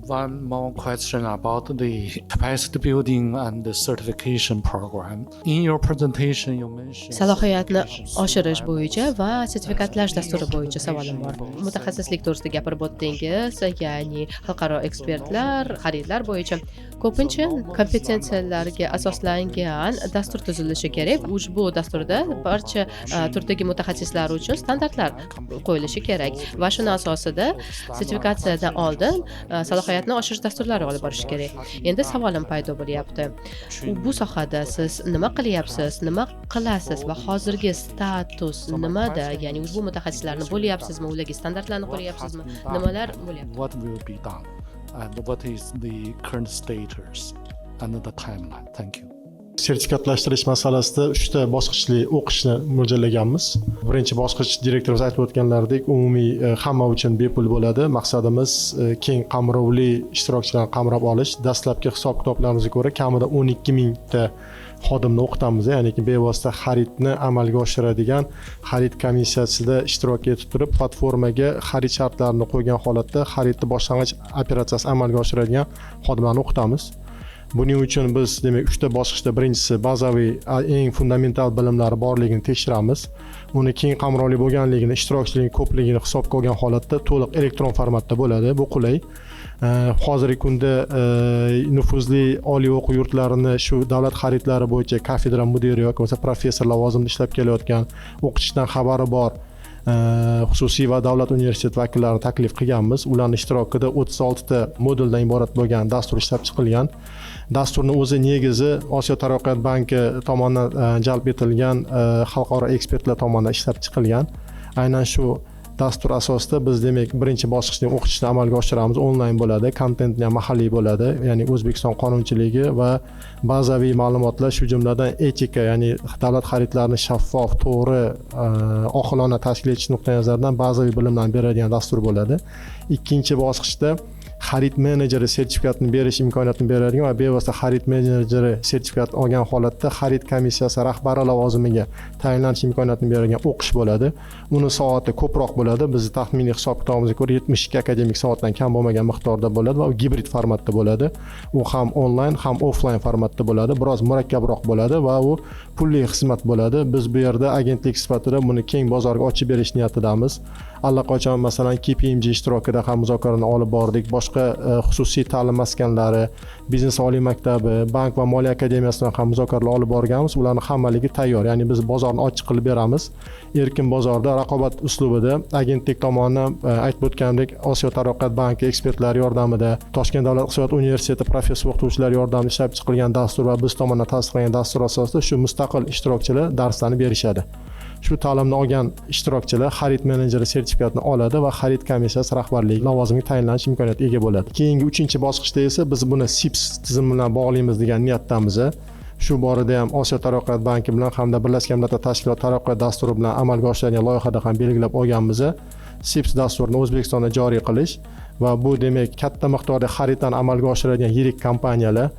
One more question about the capacity building and the certification program. In your presentation, you mentioned Salohiyatni oshirish bo'yicha va sertifikatlash dasturi bo'yicha savolim bor. Mutaxassislik to'g'risida gapirib o'tdingiz, ya'ni xalqaro ekspertlar, xaridlar bo'yicha ko'pincha kompetensiyalarga asoslangan dastur tuzilishi kerak. Ushbu dasturda barcha turdagi mutaxassislar uchun standartlar qo'yilishi kerak va shuni asosida sertifikatsiyadan oldin salohiyatni oshirish dasturlari olib borish kerak. Endi savolim paydo bo'lyapti. Bu sohada siz nima qilyapsiz, nima qilasiz va hozirgi status nimada? Ya'ni ushbu mutaxassislarni bo'lyapsizmi, ularga standartlarni qo'yyapsizmi? Nimalar bo'lyapti? what will be done and what is the current status and the timeline? Thank you. Sertifikatlashtirish masalasida 3 ta bosqichli o'qishni mo'ljallaganmiz. Birinchi bosqich direktorimiz aytib o'tganlaridek umumiy hamma uchun bepul bo'ladi. Maqsadimiz keng qamrovli ishtirokchilarni qamrab olish. Dastlabki hisob-kitoblarimizga ko'ra kamida 12 mingta xodimni o'qitamiz, ya'ni bevosita xaridni amalga oshiradigan xarid komissiyasida ishtirok etib turib, platformaga xarid shartlarini qo'ygan holatda xaridni boshlang'ich operatsiyasi amalga oshiradigan xodimlarni o'qitamiz. Buning uchun biz demak 3 ta bosqichda birinchisi bazaviy eng fundamental bilimlari borligini tekshiramiz. Uni keng qamrovli bo'lganligini, ishtirokchilarning ko'pligini hisobga olgan holatda to'liq elektron formatda bo'ladi. Bu qulay. Hozirgi kunda nufuzli oliy o'quv yurtlarini shu davlat xaridlari bo'yicha kafedra mudiri yoki bo'lmasa professor lavozimida ishlab kelayotgan, o'qitishdan xabari bor xususiy va davlat universitet vakillarini taklif qilganmiz. Ularning ishtirokida 36 ta moduldan iborat bo'lgan dastur ishlab chiqilgan. Dasturning o'zi negizi Osiyo taraqqiyot banki tomonidan jalb etilgan xalqaro ekspertlar tomonidan ishlab chiqilgan. Aynan shu dastur asosida biz demak birinchi bosqichning o'qitishni amalga oshiramiz. Onlayn bo'ladi, kontentni ham mahalliy bo'ladi, ya'ni O'zbekiston qonunchiligi va bazaviy ma'lumotlar, shu jumladan etika, ya'ni davlat xaridlarini shaffof, to'g'ri, oqilona tashkil etish nuqtai nazaridan bazaviy bilimlarni beradigan dastur bo'ladi. Ikkinchi bosqichda xarid menejeri sertifikatini berish imkoniyatini beradigan va bevosita xarid menejeri sertifikat olgan holatda xarid komissiyasi rahbari lavozimiga tayinlanish imkoniyatini beradigan o'qish bo'ladi. Uni soati ko'proq bo'ladi. Bizning taxminiy hisob-kitobimizga ko'ra 72 akademik soatdan kam bo'lmagan miqdorda bo'ladi va u gibrid formatda bo'ladi. U ham onlayn, ham offlayn formatda bo'ladi. Biroz murakkabroq bo'ladi va u pulli xizmat bo'ladi. Biz bu yerda agentlik sifatida buni keng bozorga ochib berish niyatidamiz. Allaqachon masalan KPMG ishtirokida ham muzokaralarni olib bordik. Boshqa xususiy ta'lim maskanlari, biznes oliy maktabi, bank va moliya akademiyasidan ham muzokaralar olib borganmiz. Ularning hammaligi tayyor. Ya'ni biz bozorni ochiq qilib beramiz. Erkin bozorda raqobat uslubida agentlik tomonidan aytib o'tgandek Osiyo taraqqiyot banki ekspertlari yordamida, Toshkent davlat iqtisodiyot universiteti professor o'qituvchilari yordamida ishlab chiqilgan dastur va biz tomonidan tasdiqlangan dastur asosida shu mustaqil ishtirokchilar darslarni berishadi. Shu ta'limni olgan ishtirokchilar xarid menejeri sertifikatini oladi va xarid komissiyasi rahbarligi lavozimiga tayinlanish imkoniyatiga ega bo'ladi. Keyingi 3-bosqichda esa biz buni SIPS tizimi bilan bog'laymiz degan niyatdamiz. Shu borada ham Osiyo taraqqiyot banki bilan hamda Birlashgan Millatlar Tashkiloti taraqqiyot dasturi bilan amalga oshirilgan loyihada ham belgilab olganmiz. SIPS dasturini O'zbekistonda joriy qilish va bu demak katta miqdorda xaridlarni amalga oshiradigan yirik kompaniyalar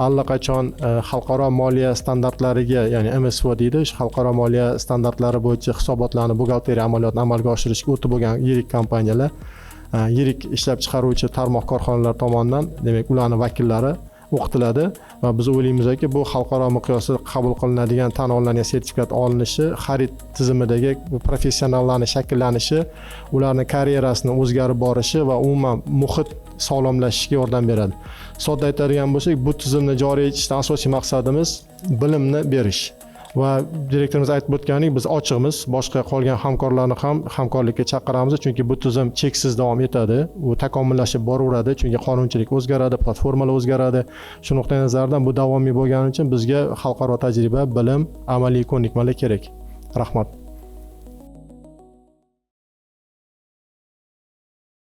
allaqachon xalqaro moliya standartlariga, ya'ni MSFO deydi, xalqaro moliya standartlari bo'yicha hisobotlarni, buxgalteriya amaliyotini amalga oshirishga o'tib bo'lgan yirik kompaniyalar, yirik ishlab chiqaruvchi tarmoq korxonalar tomonidan demak ularning vakillari o'qitiladi va biz o'ylaymizki bu xalqaro miqyosda qabul qilinadigan tan olinadigan sertifikat olinishi, xarid tizimidagi professionallarning shakllanishi, ularning karyerasini o'zgarib borishi va umuman muhit sog'lomlashishiga yordam beradi. Sodda aytadigan bo'lsak, bu tizimni joriy etishdan asosiy maqsadimiz bilimni berish. Va direktorimiz aytib o'tgandek, biz ochiqmiz, boshqa qolgan hamkorlarni ham hamkorlikka chaqiramiz, chunki bu tizim cheksiz davom etadi, u takomillashib boraveradi, chunki qonunchilik o'zgaradi, platformalar o'zgaradi. Shu nuqtai nazardan bu davomiy bo'lgani uchun bizga xalqaro tajriba, bilim, amaliy ko'nikmalar kerak. Rahmat.